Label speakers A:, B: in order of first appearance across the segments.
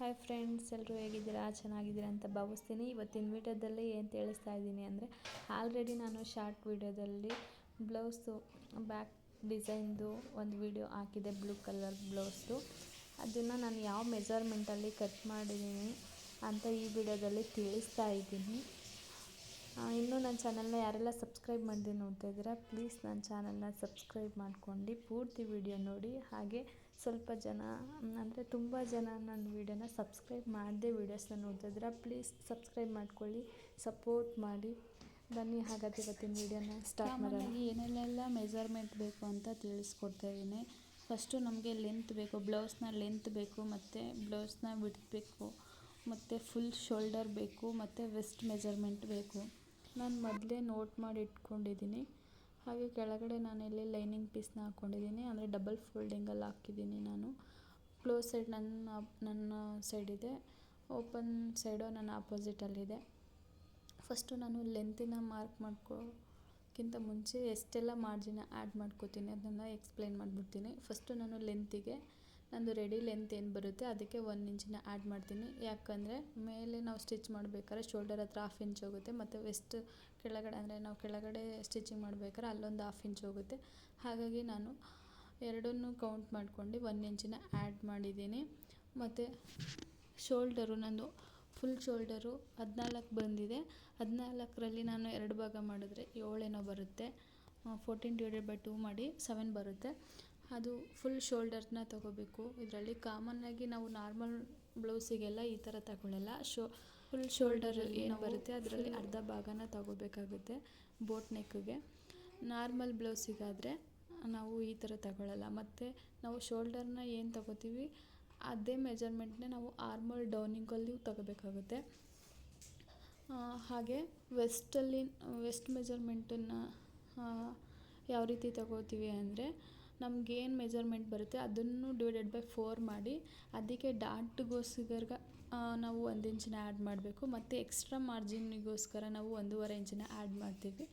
A: Hi friends, ಎಲ್ಲರೂ ಹೇಗಿದ್ದೀರಾ? ಚೆನ್ನಾಗಿದ್ದೀರಾ ಅಂತ ಭಾವಿಸ್ತೀನಿ. ಇವತ್ತಿನ ವೀಡಿಯೋದಲ್ಲಿ ಏನು ತಿಳಿಸ್ತಾ ಇದ್ದೀನಿ ಅಂದರೆ, ಆಲ್ರೆಡಿ ನಾನು ಶಾರ್ಟ್ ವೀಡಿಯೋದಲ್ಲಿ ಬ್ಲೌಸು ಬ್ಯಾಕ್ ಡಿಸೈನ್ದು ಒಂದು ವೀಡಿಯೋ ಹಾಕಿದೆ, ಬ್ಲೂ ಕಲರ್ ಬ್ಲೌಸ್ದು. ಅದನ್ನು ನಾನು ಯಾವ ಮೆಜರ್ಮೆಂಟಲ್ಲಿ ಕಟ್ ಮಾಡಿದ್ದೀನಿ ಅಂತ ಈ ವಿಡಿಯೋದಲ್ಲಿ ತಿಳಿಸ್ತಾ ಇದ್ದೀನಿ. ಇನ್ನೂ ನನ್ನ ಚಾನಲ್ನ ಯಾರೆಲ್ಲ ಸಬ್ಸ್ಕ್ರೈಬ್ ಮಾಡಿ ನೋಡ್ತಾ ಇದ್ದೀರಾ, ಪ್ಲೀಸ್ ನನ್ನ ಚಾನಲ್ನ ಸಬ್ಸ್ಕ್ರೈಬ್ ಮಾಡ್ಕೊಂಡು ಪೂರ್ತಿ ವಿಡಿಯೋ ನೋಡಿ. ಹಾಗೆ ಸ್ವಲ್ಪ ಜನ ಅಂದರೆ ತುಂಬ ಜನ ನನ್ನ ವೀಡಿಯೋನ ಸಬ್ಸ್ಕ್ರೈಬ್ ಮಾಡದೆ ವೀಡಿಯೋಸ್ನ ನೋಡ್ತಾ ಇದ್ದೀರಾ, ಪ್ಲೀಸ್ ಸಬ್ಸ್ಕ್ರೈಬ್ ಮಾಡ್ಕೊಳ್ಳಿ, ಸಪೋರ್ಟ್ ಮಾಡಿ. ಬನ್ನಿ ಹಾಗಾದರೆ ಇವತ್ತಿನ ವೀಡಿಯೋನ ಸ್ಟಾರ್ಟ್ ಮಾಡೋಣ.
B: ಏನೆಲ್ಲ ಮೆಜರ್ಮೆಂಟ್ ಬೇಕು ಅಂತ ತಿಳಿಸ್ಕೊಡ್ತಾ ಇದ್ದೀನಿ. ಫಸ್ಟು ನಮಗೆ ಲೆಂತ್ ಬೇಕು, ಬ್ಲೌಸ್ನ ಲೆಂತ್ ಬೇಕು, ಮತ್ತು ಬ್ಲೌಸ್ನ ವಿಡ್ತ್ ಬೇಕು, ಮತ್ತು ಫುಲ್ ಶೋಲ್ಡರ್ ಬೇಕು, ಮತ್ತು ವೆಸ್ಟ್ ಮೆಜರ್ಮೆಂಟ್ ಬೇಕು. ನಾನು ಮೊದಲೇ ನೋಟ್ ಮಾಡಿ ಇಟ್ಕೊಂಡಿದ್ದೀನಿ. ಹಾಗೆ ಕೆಳಗಡೆ ನಾನು ಇಲ್ಲಿ ಲೈನಿಂಗ್ ಪೀಸ್ನ ಹಾಕ್ಕೊಂಡಿದ್ದೀನಿ, ಅಂದರೆ ಡಬಲ್ ಫೋಲ್ಡಿಂಗಲ್ಲಿ ಹಾಕಿದ್ದೀನಿ. ನಾನು ಕ್ಲೋಸ್ ಸೈಡ್ ನನ್ನ ಸೈಡ್ ಇದೆ, ಓಪನ್ ಸೈಡು ನನ್ನ ಆಪೋಸಿಟಲ್ಲಿದೆ. ಫಸ್ಟು ನಾನು ಲೆಂತಿನ ಮಾರ್ಕ್ ಮಾಡ್ಕೋಕ್ಕಿಂತ ಮುಂಚೆ ಎಷ್ಟೆಲ್ಲ ಮಾರ್ಜಿನ ಆ್ಯಡ್ ಮಾಡ್ಕೋತೀನಿ ಅದನ್ನು ಎಕ್ಸ್ಪ್ಲೈನ್ ಮಾಡಿಬಿಡ್ತೀನಿ. ಫಸ್ಟು ನಾನು ಲೆಂತಿಗೆ ನಂದು ರೆಡಿ ಲೆಂತ್ ಏನು ಬರುತ್ತೆ ಅದಕ್ಕೆ 1 ಇಂಚಿನ ಆ್ಯಡ್ ಮಾಡ್ತೀನಿ. ಯಾಕಂದರೆ ಮೇಲೆ ನಾವು ಸ್ಟಿಚ್ ಮಾಡಬೇಕಾದ್ರೆ ಶೋಲ್ಡರ್ ಹತ್ರ 1/2 ಇಂಚ್ ಹೋಗುತ್ತೆ, ಮತ್ತು ವೆಸ್ಟ್ ಕೆಳಗಡೆ ಅಂದರೆ ನಾವು ಕೆಳಗಡೆ ಸ್ಟಿಚಿಂಗ್ ಮಾಡಬೇಕಾದ್ರೆ ಅಲ್ಲೊಂದು 1/2 ಇಂಚ್ ಹೋಗುತ್ತೆ. ಹಾಗಾಗಿ ನಾನು ಎರಡನ್ನೂ ಕೌಂಟ್ ಮಾಡ್ಕೊಂಡು 1 ಇಂಚಿನ ಆ್ಯಡ್ ಮಾಡಿದ್ದೀನಿ. ಮತ್ತು ಶೋಲ್ಡರು ನಂದು ಫುಲ್ ಶೋಲ್ಡರು 14 ಬಂದಿದೆ. 14ರಲ್ಲಿ ನಾನು 2 ಭಾಗ ಮಾಡಿದ್ರೆ 7 ಏನೋ ಬರುತ್ತೆ. 14/2 ಮಾಡಿ 7 ಬರುತ್ತೆ. ಅದು ಫುಲ್ ಶೋಲ್ಡರ್ನ ತೊಗೋಬೇಕು. ಇದರಲ್ಲಿ ಕಾಮನ್ನಾಗಿ ನಾವು ನಾರ್ಮಲ್ ಬ್ಲೌಸಿಗೆಲ್ಲ ಈ ಥರ ತಗೊಳ್ಳಲ್ಲ. ಫುಲ್ ಶೋಲ್ಡರ್ ಏನು ಬರುತ್ತೆ ಅದರಲ್ಲಿ ಅರ್ಧ ಭಾಗನ ತಗೋಬೇಕಾಗುತ್ತೆ ಬೋಟ್ ನೆಕ್ಗೆ. ನಾರ್ಮಲ್ ಬ್ಲೌಸಿಗಾದರೆ ನಾವು ಈ ಥರ ತಗೊಳ್ಳಲ್ಲ. ಮತ್ತು ನಾವು ಶೋಲ್ಡರ್ನ ಏನು ತಗೋತೀವಿ ಅದೇ ಮೆಜರ್ಮೆಂಟ್ನೇ ನಾವು ಆರ್ಮೋಲ್ ಡೌನಿಂಗಲ್ಲಿ ತಗೋಬೇಕಾಗುತ್ತೆ. ಹಾಗೆ ವೆಸ್ಟ್ ಮೆಜರ್ಮೆಂಟನ್ನು ಯಾವ ರೀತಿ ತಗೋತೀವಿ ಅಂದರೆ, ನಮಗೇನು ಮೆಜರ್ಮೆಂಟ್ ಬರುತ್ತೆ ಅದನ್ನು /4 ಮಾಡಿ ಅದಕ್ಕೆ ಡಾಟ್ಗೋಸ್ಕರ ನಾವು 1 ಇಂಚಿನ ಆ್ಯಡ್ ಮಾಡಬೇಕು. ಮತ್ತು ಎಕ್ಸ್ಟ್ರಾ ಮಾರ್ಜಿನ್ನಿಗೋಸ್ಕರ ನಾವು 1.5 ಇಂಚಿನ ಆ್ಯಡ್ ಮಾಡ್ತೀವಿ.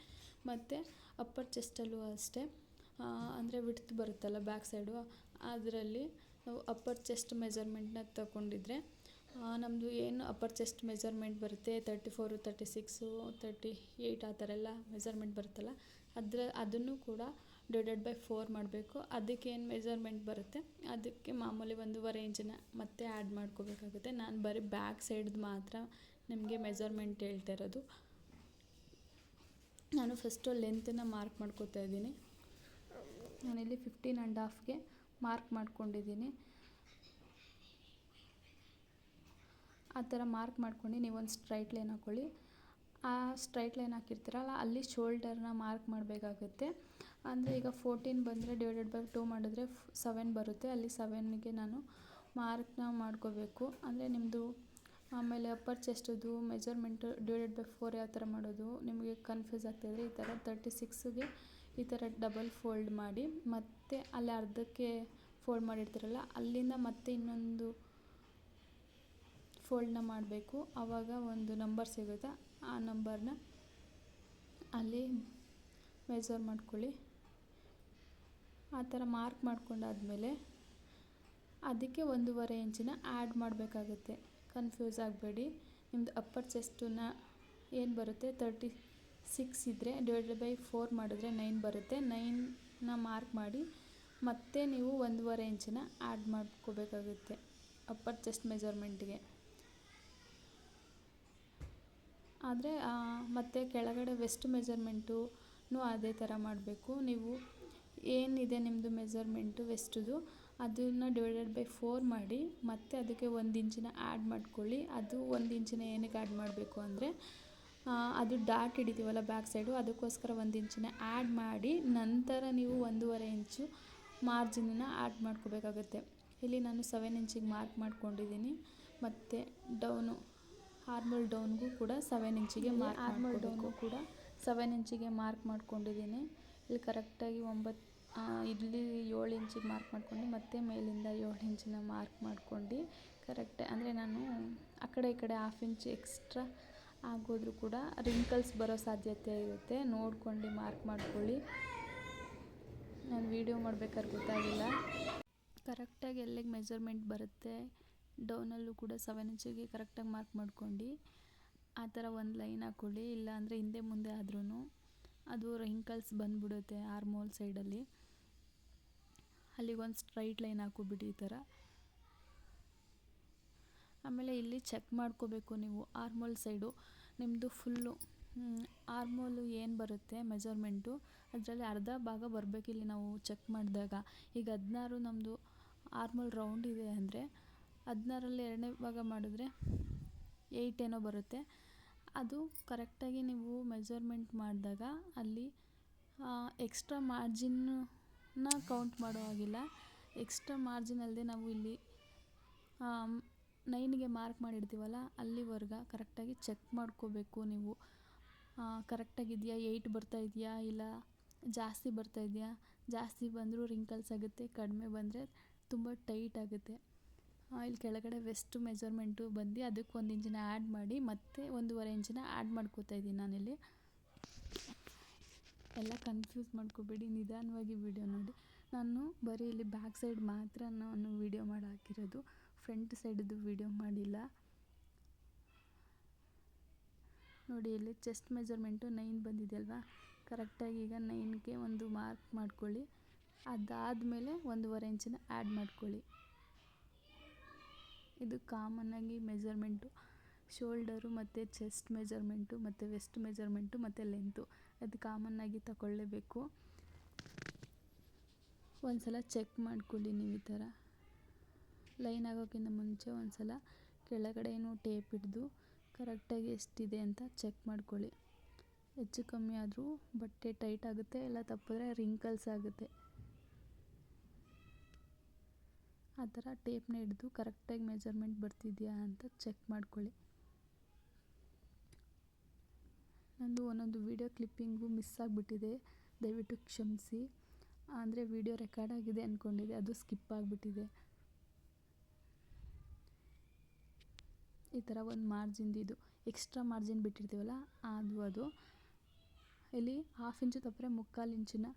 B: ಮತ್ತು ಅಪ್ಪರ್ ಚೆಸ್ಟಲ್ಲೂ ಅಷ್ಟೇ, ಅಂದರೆ ವಿಡ್ತ್ ಬರುತ್ತಲ್ಲ ಬ್ಯಾಕ್ ಸೈಡು, ಅದರಲ್ಲಿ ನಾವು ಅಪ್ಪರ್ ಚೆಸ್ಟ್ ಮೆಜರ್ಮೆಂಟ್ನ ತಗೊಂಡಿದ್ರೆ ನಮ್ಮದು ಏನು ಅಪ್ಪರ್ ಚೆಸ್ಟ್ ಮೆಜರ್ಮೆಂಟ್ ಬರುತ್ತೆ 34, 36, 38 ಆ ಥರ ಎಲ್ಲ ಮೆಜರ್ಮೆಂಟ್ ಬರುತ್ತಲ್ಲ, ಅದನ್ನು ಕೂಡ /4 ಮಾಡಬೇಕು. ಅದಕ್ಕೆ ಏನು ಮೆಜರ್ಮೆಂಟ್ ಬರುತ್ತೆ ಅದಕ್ಕೆ ಮಾಮೂಲಿ 1.5 ಇಂಚಿನ ಮತ್ತೆ ಆ್ಯಡ್ ಮಾಡ್ಕೋಬೇಕಾಗುತ್ತೆ. ನಾನು ಬರೀ ಬ್ಯಾಕ್ ಸೈಡ್ದು ಮಾತ್ರ ನಿಮಗೆ ಮೆಜರ್ಮೆಂಟ್ ಹೇಳ್ತಾ ಇರೋದು. ನಾನು ಫಸ್ಟು ಲೆಂತನ್ನು ಮಾರ್ಕ್ ಮಾಡ್ಕೋತಾ ಇದ್ದೀನಿ. ನಾನಿಲ್ಲಿ 15.5ಗೆ ಮಾರ್ಕ್ ಮಾಡ್ಕೊಂಡಿದ್ದೀನಿ. ಆ ಥರ ಮಾರ್ಕ್ ಮಾಡ್ಕೊಂಡು ನೀವೊಂದು ಸ್ಟ್ರೈಟ್ ಲೈನ್ ಹಾಕ್ಕೊಳ್ಳಿ. ಆ ಸ್ಟ್ರೈಟ್ ಲೈನ್ ಹಾಕಿರ್ತೀರಲ್ಲ ಅಲ್ಲಿ ಶೋಲ್ಡರ್ನ ಮಾರ್ಕ್ ಮಾಡಬೇಕಾಗುತ್ತೆ. ಅಂದರೆ ಈಗ 14 ಬಂದರೆ /2 ಮಾಡಿದ್ರೆ 7 ಬರುತ್ತೆ. ಅಲ್ಲಿ 7ಗೆ ನಾನು ಮಾರ್ಕ್ನ ಮಾಡ್ಕೋಬೇಕು. ಅಂದರೆ ನಿಮ್ಮದು ಆಮೇಲೆ ಅಪ್ಪರ್ ಚೆಸ್ಟದು ಮೆಜರ್ಮೆಂಟು /4 ಯಾವ ಥರ ಮಾಡೋದು ನಿಮಗೆ ಕನ್ಫ್ಯೂಸ್ ಆಗ್ತಾಯಿದ್ರೆ ಈ ಥರ 36ಗೆ ಈ ಥರ ಡಬಲ್ ಫೋಲ್ಡ್ ಮಾಡಿ, ಮತ್ತು ಅಲ್ಲಿ ಅರ್ಧಕ್ಕೆ ಫೋಲ್ಡ್ ಮಾಡಿರ್ತೀರಲ್ಲ ಅಲ್ಲಿಂದ ಮತ್ತೆ ಇನ್ನೊಂದು ಫೋಲ್ಡ್ನ ಮಾಡಬೇಕು. ಆವಾಗ ಒಂದು ನಂಬರ್ ಸಿಗುತ್ತೆ, ಆ ನಂಬರ್ನ ಅಲ್ಲಿ ಮೆಜರ್ ಮಾಡ್ಕೊಳ್ಳಿ. ಆ ಥರ ಮಾರ್ಕ್ ಮಾಡ್ಕೊಂಡಾದಮೇಲೆ ಅದಕ್ಕೆ 1.5 ಇಂಚಿನ ಆ್ಯಡ್ ಮಾಡಬೇಕಾಗುತ್ತೆ. ಕನ್ಫ್ಯೂಸ್ ಆಗಬೇಡಿ. ನಿಮ್ಮದು ಅಪ್ಪರ್ ಚೆಸ್ಟನ್ನ ಏನು ಬರುತ್ತೆ 36 ಇದ್ದರೆ /4 ಮಾಡಿದ್ರೆ 9 ಬರುತ್ತೆ. 9ನ ಮಾರ್ಕ್ ಮಾಡಿ ಮತ್ತೆ ನೀವು 1.5 ಇಂಚಿನ ಆ್ಯಡ್ ಮಾಡ್ಕೋಬೇಕಾಗುತ್ತೆ ಅಪ್ಪರ್ ಚೆಸ್ಟ್ ಮೆಜರ್ಮೆಂಟ್ಗೆ. ಆದರೆ ಮತ್ತು ಕೆಳಗಡೆ ವೆಸ್ಟ್ ಮೆಜರ್ಮೆಂಟೂ ಅದೇ ಥರ ಮಾಡಬೇಕು. ನೀವು ಏನಿದೆ ನಿಮ್ಮದು ಮೆಜರ್ಮೆಂಟು ವೆಸ್ಟದು ಅದನ್ನು /4 ಮಾಡಿ ಮತ್ತು ಅದಕ್ಕೆ 1 ಇಂಚಿನ ಆ್ಯಡ್ ಮಾಡ್ಕೊಳ್ಳಿ. ಅದು 1 ಇಂಚಿನ ಏನಕ್ಕೆ ಆ್ಯಡ್ ಮಾಡಬೇಕು ಅಂದರೆ, ಅದು ಡಾಟ್ ಹಿಡಿತೀವಲ್ಲ ಬ್ಯಾಕ್ ಸೈಡು, ಅದಕ್ಕೋಸ್ಕರ 1 ಇಂಚಿನ ಆ್ಯಡ್ ಮಾಡಿ ನಂತರ ನೀವು 1.5 ಇಂಚು ಮಾರ್ಜಿನನ್ನ ಆ್ಯಡ್ ಮಾಡ್ಕೋಬೇಕಾಗುತ್ತೆ. ಇಲ್ಲಿ ನಾನು 7 ಇಂಚಿಗೆ ಮಾರ್ಕ್ ಮಾಡ್ಕೊಂಡಿದ್ದೀನಿ. ಮತ್ತು ಆರ್ಮೋಲ್ ಡೌನ್ಗೂ ಕೂಡ 7 ಇಂಚಿಗೆ ಕೂಡ 7 ಇಂಚಿಗೆ ಮಾರ್ಕ್ ಮಾಡ್ಕೊಂಡಿದ್ದೀನಿ. ಇಲ್ಲಿ ಕರೆಕ್ಟಾಗಿ ಇಲ್ಲಿ 7 ಇಂಚಿಗೆ ಮಾರ್ಕ್ ಮಾಡ್ಕೊಂಡು ಮತ್ತು ಮೇಲಿಂದ 7 ಇಂಚಿನ ಮಾರ್ಕ್ ಮಾಡ್ಕೊಂಡು ಕರೆಕ್ಟ್. ಅಂದರೆ ನಾನು ಆ ಕಡೆ ಈ ಕಡೆ 1/2 ಇಂಚ್ ಎಕ್ಸ್ಟ್ರಾ ಆಗೋದ್ರೂ ಕೂಡ ರಿಂಕಲ್ಸ್ ಬರೋ ಸಾಧ್ಯತೆ ಇರುತ್ತೆ, ನೋಡ್ಕೊಂಡು ಮಾರ್ಕ್ ಮಾಡ್ಕೊಳ್ಳಿ. ನಾನು ವೀಡಿಯೋ ಮಾಡ್ಬೇಕಾದ್ರೆ ಗೊತ್ತಾಗಿಲ್ಲ ಕರೆಕ್ಟಾಗಿ ಎಲ್ಲಿಗೆ ಮೆಜರ್ಮೆಂಟ್ ಬರುತ್ತೆ ಡೌನಲ್ಲೂ ಕೂಡ 7 ಇಂಚಿಗೆ ಕರೆಕ್ಟಾಗಿ ಮಾರ್ಕ್ ಮಾಡ್ಕೊಂಡು ಆ ಥರ ಒಂದು ಲೈನ್ ಹಾಕ್ಕೊಳ್ಳಿ. ಇಲ್ಲ ಅಂದರೆ ಹಿಂದೆ ಮುಂದೆ ಆದ್ರೂ ಅದು ರಿಂಕಲ್ಸ್ ಬಂದುಬಿಡುತ್ತೆ ಆರ್ಮೋಲ್ ಸೈಡಲ್ಲಿ. ಅಲ್ಲಿಗೊಂದು ಸ್ಟ್ರೈಟ್ ಲೈನ್ ಹಾಕ್ಕೊಬಿಡಿ ಈ ಥರ. ಆಮೇಲೆ ಇಲ್ಲಿ ಚೆಕ್ ಮಾಡ್ಕೋಬೇಕು ನೀವು ಆರ್ಮೋಲ್ ಸೈಡು ನಿಮ್ಮದು ಫುಲ್ಲು ಆರ್ಮೋಲು ಏನು ಬರುತ್ತೆ ಮೆಜರ್ಮೆಂಟು ಅದರಲ್ಲಿ ಅರ್ಧ ಭಾಗ ಬರಬೇಕು. ಇಲ್ಲಿ ನಾವು ಚೆಕ್ ಮಾಡಿದಾಗ ಈಗ 16 ನಮ್ಮದು ಆರ್ಮೋಲ್ ರೌಂಡ್ ಇದೆ ಅಂದರೆ 16ರಲ್ಲಿ 2ನೇ ಭಾಗ ಮಾಡಿದ್ರೆ 8 ಏನೋ ಬರುತ್ತೆ. ಅದು ಕರೆಕ್ಟಾಗಿ ನೀವು ಮೆಜರ್ಮೆಂಟ್ ಮಾಡಿದಾಗ ಅಲ್ಲಿ ಎಕ್ಸ್ಟ್ರಾ ಮಾರ್ಜಿನ್ನ ಕೌಂಟ್ ಮಾಡೋ ಹಾಗಿಲ್ಲ. ಎಕ್ಸ್ಟ್ರಾ ಮಾರ್ಜಿನ್ ಅಲ್ಲದೆ ನಾವು ಇಲ್ಲಿ 9ಗೆ ಮಾರ್ಕ್ ಮಾಡಿರ್ತೀವಲ್ಲ ಅಲ್ಲಿವರೆಗೆ ಕರೆಕ್ಟಾಗಿ ಚೆಕ್ ಮಾಡ್ಕೋಬೇಕು ನೀವು. ಕರೆಕ್ಟಾಗಿದೆಯಾ, 8 ಬರ್ತಾ ಇದೆಯಾ ಇಲ್ಲ ಜಾಸ್ತಿ ಬರ್ತಾ ಇದೆಯಾ. ಜಾಸ್ತಿ ಬಂದರೂ ರಿಂಕಲ್ಸ್ ಆಗುತ್ತೆ, ಕಡಿಮೆ ಬಂದರೆ ತುಂಬ ಟೈಟ್ ಆಗುತ್ತೆ. ಇಲ್ಲಿ ಕೆಳಗಡೆ ವೆಸ್ಟ್ ಮೆಜರ್ಮೆಂಟು ಬಂದು ಅದಕ್ಕೆ 1 ಇಂಚನ್ನ ಆ್ಯಡ್ ಮಾಡಿ ಮತ್ತೆ 1.5 ಇಂಚನ್ನ ಆ್ಯಡ್ ಮಾಡ್ಕೋತಾ ಇದ್ದೀನಿ ನಾನಿಲ್ಲಿ. ಎಲ್ಲ ಕನ್ಫ್ಯೂಸ್ ಮಾಡ್ಕೋಬೇಡಿ, ನಿಧಾನವಾಗಿ ವಿಡಿಯೋ ನೋಡಿ. ನಾನು ಬರೀ ಇಲ್ಲಿ ಬ್ಯಾಕ್ ಸೈಡ್ ಮಾತ್ರ ನಾನು ವಿಡಿಯೋ ಮಾಡಿ ಹಾಕಿರೋದು, ಫ್ರಂಟ್ ಸೈಡ್ದು ವಿಡಿಯೋ ಮಾಡಿಲ್ಲ ನೋಡಿ. ಇಲ್ಲಿ ಚೆಸ್ಟ್ ಮೆಜರ್ಮೆಂಟು 9 ಬಂದಿದೆ ಅಲ್ವಾ, ಕರೆಕ್ಟಾಗಿ ಈಗ 9ಗೆ ಒಂದು ಮಾರ್ಕ್ ಮಾಡ್ಕೊಳ್ಳಿ. ಅದಾದಮೇಲೆ 1.5 ಇಂಚನ್ನ ಆ್ಯಡ್ ಮಾಡ್ಕೊಳ್ಳಿ. ಇದು ಕಾಮನ್ನಾಗಿ ಮೆಜರ್ಮೆಂಟು ಶೋಲ್ಡರು ಮತ್ತು ಚೆಸ್ಟ್ ಮೆಜರ್ಮೆಂಟು ಮತ್ತು ವೆಸ್ಟ್ ಮೆಜರ್ಮೆಂಟು ಮತ್ತು ಲೆಂತು ಅದು ಕಾಮನ್ನಾಗಿ ತಗೊಳ್ಳೇಬೇಕು. ಒಂದು ಸಲ ಚೆಕ್ ಮಾಡ್ಕೊಳ್ಳಿ ನೀವು ಈ ಥರ. ಲೈನ್ ಆಗೋಕ್ಕಿಂತ ಮುಂಚೆ ಒಂದು ಸಲ ಕೆಳಗಡೆನೂ ಟೇಪ್ ಹಿಡಿದು ಕರೆಕ್ಟಾಗಿ ಎಷ್ಟಿದೆ ಅಂತ ಚೆಕ್ ಮಾಡ್ಕೊಳ್ಳಿ. ಹೆಚ್ಚು ಕಮ್ಮಿ ಆದರೂ ಬಟ್ಟೆ ಟೈಟ್ ಆಗುತ್ತೆ, ಎಲ್ಲ ತಪ್ಪಿದ್ರೆ ರಿಂಕಲ್ಸ್ ಆಗುತ್ತೆ. ಆ ಥರ ಟೇಪ್ನ ಹಿಡಿದು ಕರೆಕ್ಟಾಗಿ ಮೆಜರ್ಮೆಂಟ್ ಬರ್ತಿದೆಯಾ ಅಂತ ಚೆಕ್ ಮಾಡ್ಕೊಳ್ಳಿ. ನಂದು ಒಂದೊಂದು ವೀಡಿಯೋ ಕ್ಲಿಪ್ಪಿಂಗು ಮಿಸ್ ಆಗಿಬಿಟ್ಟಿದೆ, ದಯವಿಟ್ಟು ಕ್ಷಮಿಸಿ. ಅಂದರೆ ವೀಡಿಯೋ ರೆಕಾರ್ಡ್ ಆಗಿದೆ ಅಂದ್ಕೊಂಡಿದ್ದೆ, ಅದು ಸ್ಕಿಪ್ ಆಗಿಬಿಟ್ಟಿದೆ. ಈ ಥರ ಒಂದು ಮಾರ್ಜಿನ್ದು ಇದು ಎಕ್ಸ್ಟ್ರಾ ಮಾರ್ಜಿನ್ ಬಿಟ್ಟಿರ್ತೀವಲ್ಲ ಅದು ಇಲ್ಲಿ 1/2 ಇಂಚು ತಪ್ಪರೆ 3/4 ಇಂಚನ್ನ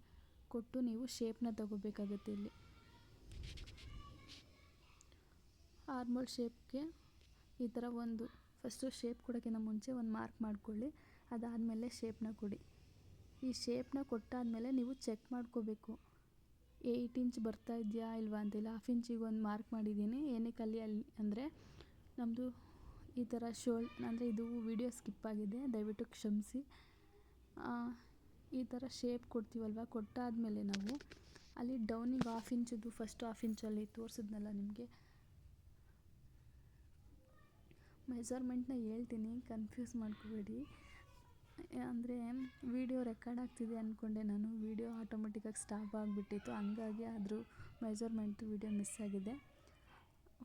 B: ಕೊಟ್ಟು ನೀವು ಶೇಪ್ನ ತಗೋಬೇಕಾಗುತ್ತೆ. ಇಲ್ಲಿ ಆರ್ಮೋಲ್ ಶೇಪ್ಗೆ ಈ ಥರ ಒಂದು ಫಸ್ಟು ಶೇಪ್ ಕೊಡೋಕ್ಕಿಂತ ಮುಂಚೆ ಒಂದು ಮಾರ್ಕ್ ಮಾಡ್ಕೊಳ್ಳಿ. ಅದಾದಮೇಲೆ ಶೇಪ್ನ ಕೊಡಿ. ಈ ಶೇಪ್ನ ಕೊಟ್ಟಾದಮೇಲೆ ನೀವು ಚೆಕ್ ಮಾಡ್ಕೋಬೇಕು 8 ಇಂಚ್ ಬರ್ತಾ ಇದೆಯಾ ಇಲ್ವಾ ಅಂತಿಲ್ಲ. 1/2 ಇಂಚಿಗೆ ಒಂದು ಮಾರ್ಕ್ ಮಾಡಿದ್ದೀನಿ. ಏನಕ್ಕೆ ಅಲ್ಲಿ ಅಂದರೆ ನಮ್ಮದು ಈ ಥರ ಅಂದರೆ ಇದು ವಿಡಿಯೋ ಸ್ಕಿಪ್ ಆಗಿದೆ, ದಯವಿಟ್ಟು ಕ್ಷಮಿಸಿ. ಈ ಥರ ಶೇಪ್ ಕೊಡ್ತೀವಲ್ವ, ಕೊಟ್ಟಾದಮೇಲೆ ನಾವು ಅಲ್ಲಿ ಡೌನಿಗೆ 1/2 ಇಂಚದ್ದು ಫಸ್ಟು 1/2 ಇಂಚಲ್ಲಿ ತೋರಿಸಿದ್ನಲ್ಲ ನಿಮಗೆ ಮೆಜರ್ಮೆಂಟ್ನ ಹೇಳ್ತೀನಿ, ಕನ್ಫ್ಯೂಸ್ ಮಾಡ್ಕೋಬೇಡಿ. ಅಂದರೆ ವಿಡಿಯೋ ರೆಕಾರ್ಡ್ ಆಗ್ತಿದೆ ಅಂದ್ಕೊಂಡೆ ನಾನು, ವಿಡಿಯೋ ಆಟೋಮೆಟಿಕ್ಕಾಗಿ ಸ್ಟಾಪ್ ಆಗಿಬಿಟ್ಟಿತ್ತು, ಹಂಗಾಗಿ ಅದ್ರ ಮೆಜರ್ಮೆಂಟು ವಿಡಿಯೋ ಮಿಸ್ ಆಗಿದೆ.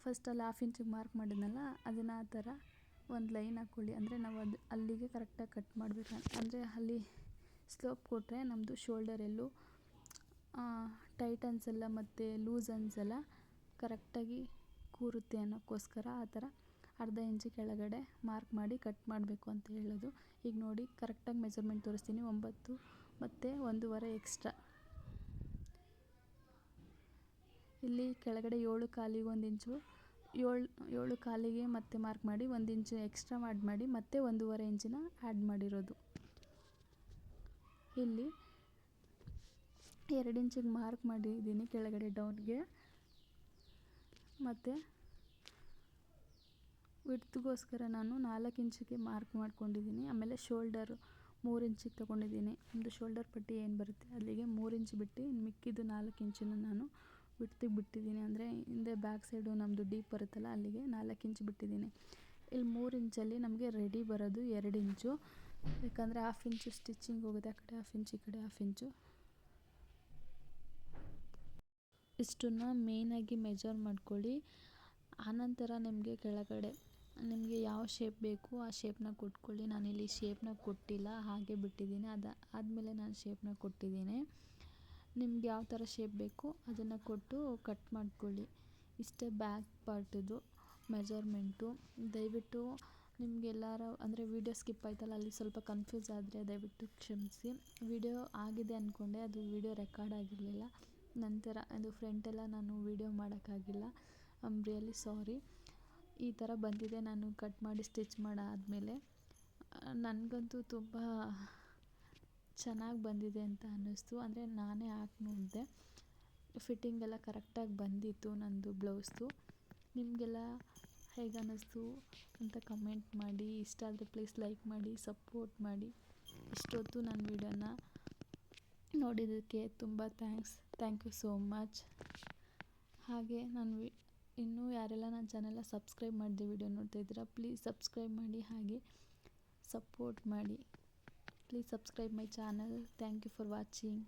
B: ಫಸ್ಟ್ ಅಲ್ಲಿ 1/2 ಇಂಚಿಗೆ ಮಾರ್ಕ್ ಮಾಡಿದ್ನಲ್ಲ ಅದನ್ನು ಆ ಥರ ಒಂದು ಲೈನ್ ಹಾಕ್ಕೊಳ್ಳಿ. ಅಂದರೆ ನಾವು ಅದು ಅಲ್ಲಿಗೆ ಕರೆಕ್ಟಾಗಿ ಕಟ್ ಮಾಡಬೇಕು. ಅಂದರೆ ಅಲ್ಲಿ ಸ್ಲೋಪ್ ಕೊಟ್ಟರೆ ನಮ್ಮದು ಶೋಲ್ಡರ್ ಎಲ್ಲೂ ಟೈಟ್ ಅನಿಸಲ್ಲ ಮತ್ತು ಲೂಸ್ ಅನಿಸಲ್ಲ, ಕರೆಕ್ಟಾಗಿ ಕೂರುತ್ತೆ ಅನ್ನೋಕ್ಕೋಸ್ಕರ ಆ ಥರ 1/2 ಇಂಚು ಕೆಳಗಡೆ ಮಾರ್ಕ್ ಮಾಡಿ ಕಟ್ ಮಾಡಬೇಕು ಅಂತ ಹೇಳೋದು. ಈಗ ನೋಡಿ ಕರೆಕ್ಟಾಗಿ ಮೆಜರ್ಮೆಂಟ್ ತೋರಿಸ್ತೀನಿ. 9 ಮತ್ತು 1.5 ಎಕ್ಸ್ಟ್ರಾ. ಇಲ್ಲಿ ಕೆಳಗಡೆ 7 ಕಾಲಿಗೆ 1 ಇಂಚು, 7 ಕಾಲಿಗೆ ಮತ್ತೆ ಮಾರ್ಕ್ ಮಾಡಿ 1 ಇಂಚು ಎಕ್ಸ್ಟ್ರಾ ಮಾಡಿ ಮತ್ತೆ 1.5 ಇಂಚನ್ನ ಆ್ಯಡ್ ಮಾಡಿರೋದು. ಇಲ್ಲಿ 2 ಇಂಚಿಗೆ ಮಾರ್ಕ್ ಮಾಡಿದ್ದೀನಿ ಕೆಳಗಡೆ ಡೌನ್ಗೆ, ಮತ್ತು ವಿಡ್ತ್ಗೋಸ್ಕರ ನಾನು 4 ಇಂಚಿಗೆ ಮಾರ್ಕ್ ಮಾಡ್ಕೊಂಡಿದ್ದೀನಿ. ಆಮೇಲೆ ಶೋಲ್ಡರು 3 ಇಂಚಿಗೆ ತೊಗೊಂಡಿದ್ದೀನಿ. ನಮ್ಮದು ಶೋಲ್ಡರ್ ಪಟ್ಟಿ ಏನು ಬರುತ್ತೆ ಅಲ್ಲಿಗೆ 3 ಇಂಚ್ ಬಿಟ್ಟು ಮಿಕ್ಕಿದ್ದು 4 ಇಂಚನ್ನು ನಾನು ವಿಡ್ತಿಗೆ ಬಿಟ್ಟಿದ್ದೀನಿ. ಅಂದರೆ ಹಿಂದೆ ಬ್ಯಾಕ್ ಸೈಡು ನಮ್ಮದು ಡೀಪ್ ಬರುತ್ತಲ್ಲ ಅಲ್ಲಿಗೆ 4 ಇಂಚ್ ಬಿಟ್ಟಿದ್ದೀನಿ. ಇಲ್ಲಿ 3 ಇಂಚಲ್ಲಿ ನಮಗೆ ರೆಡಿ ಬರೋದು 2 ಇಂಚು, ಯಾಕಂದರೆ 1/2 ಇಂಚು ಸ್ಟಿಚಿಂಗ್ ಹೋಗುತ್ತೆ, ಆ ಕಡೆ 1/2 ಇಂಚು ಈ ಕಡೆ 1/2 ಇಂಚು. ಇಷ್ಟನ್ನು ಮೇಯ್ನಾಗಿ ಮೆಜರ್ ಮಾಡ್ಕೊಳ್ಳಿ. ಆನಂತರ ನಿಮಗೆ ಕೆಳಗಡೆ ನಿಮಗೆ ಯಾವ ಶೇಪ್ ಬೇಕು ಆ ಶೇಪ್ನ ಕೊಟ್ಕೊಳ್ಳಿ. ನಾನಿಲ್ಲಿ ಶೇಪ್ನ ಕೊಟ್ಟಿಲ್ಲ, ಹಾಗೆ ಬಿಟ್ಟಿದ್ದೀನಿ. ಆದಮೇಲೆ ನಾನು ಶೇಪ್ನ ಕೊಟ್ಟಿದ್ದೀನಿ. ನಿಮ್ಗೆ ಯಾವ ಥರ ಶೇಪ್ ಬೇಕು ಅದನ್ನು ಕೊಟ್ಟು ಕಟ್ ಮಾಡ್ಕೊಳ್ಳಿ. ಇಷ್ಟೇ ಬ್ಯಾಕ್ ಪಾರ್ಟಿದು ಮೆಜರ್ಮೆಂಟು. ದಯವಿಟ್ಟು ನಿಮಗೆಲ್ಲರೂ ಅಂದರೆ ವೀಡಿಯೋ ಸ್ಕಿಪ್ ಆಯ್ತಲ್ಲ ಅಲ್ಲಿ ಸ್ವಲ್ಪ ಕನ್ಫ್ಯೂಸ್ ಆದರೆ ದಯವಿಟ್ಟು ಕ್ಷಮಿಸಿ. ವಿಡಿಯೋ ಆಗಿದೆ ಅಂದ್ಕೊಂಡೆ, ಅದು ವಿಡಿಯೋ ರೆಕಾರ್ಡ್ ಆಗಿರಲಿಲ್ಲ. ನಂತರ ಅದು ಫ್ರಂಟೆಲ್ಲ ನಾನು ವಿಡಿಯೋ ಮಾಡೋಕ್ಕಾಗಿಲ್ಲ, ಐ ಆಮ್ ರಿಯಲಿ ಸಾರಿ.
A: ಈ ಥರ ಬಂದಿದೆ ನಾನು ಕಟ್ ಮಾಡಿ ಸ್ಟಿಚ್ ಮಾಡಾದಮೇಲೆ. ನನಗಂತೂ ತುಂಬ ಚೆನ್ನಾಗಿ ಬಂದಿದೆ ಅಂತ ಅನ್ನಿಸ್ತು. ಅಂದರೆ ನಾನೇ ಹಾಕಿ ನೋಡಿದೆ, ಫಿಟ್ಟಿಂಗ್ ಎಲ್ಲ ಕರೆಕ್ಟಾಗಿ ಬಂದಿತ್ತು ನನ್ನದು ಬ್ಲೌಸ್ದು. ನಿಮಗೆಲ್ಲ ಹೇಗೆ ಅನ್ನಿಸ್ತು ಅಂತ ಕಮೆಂಟ್ ಮಾಡಿ. ಇಷ್ಟ ಆದರೆ ಪ್ಲೀಸ್ ಲೈಕ್ ಮಾಡಿ, ಸಪೋರ್ಟ್ ಮಾಡಿ. ಇಷ್ಟೊತ್ತು ನನ್ನ ವಿಡಿಯೋನ ನೋಡಿದ್ದಕ್ಕೆ ತುಂಬ ಥ್ಯಾಂಕ್ ಯು ಸೋ ಮಚ್. ಹಾಗೆ ಇನ್ನೂ ಯಾರೆಲ್ಲ ನನ್ನ ಚಾನೆಲ್ನ ಸಬ್ಸ್ಕ್ರೈಬ್ ಮಾಡಿದೆ ವಿಡಿಯೋ ನೋಡ್ತಾ ಇದ್ದೀರಾ, ಪ್ಲೀಸ್ ಸಬ್ಸ್ಕ್ರೈಬ್ ಮಾಡಿ, ಹಾಗೆ ಸಪೋರ್ಟ್ ಮಾಡಿ. Please subscribe my channel. Thank you for watching.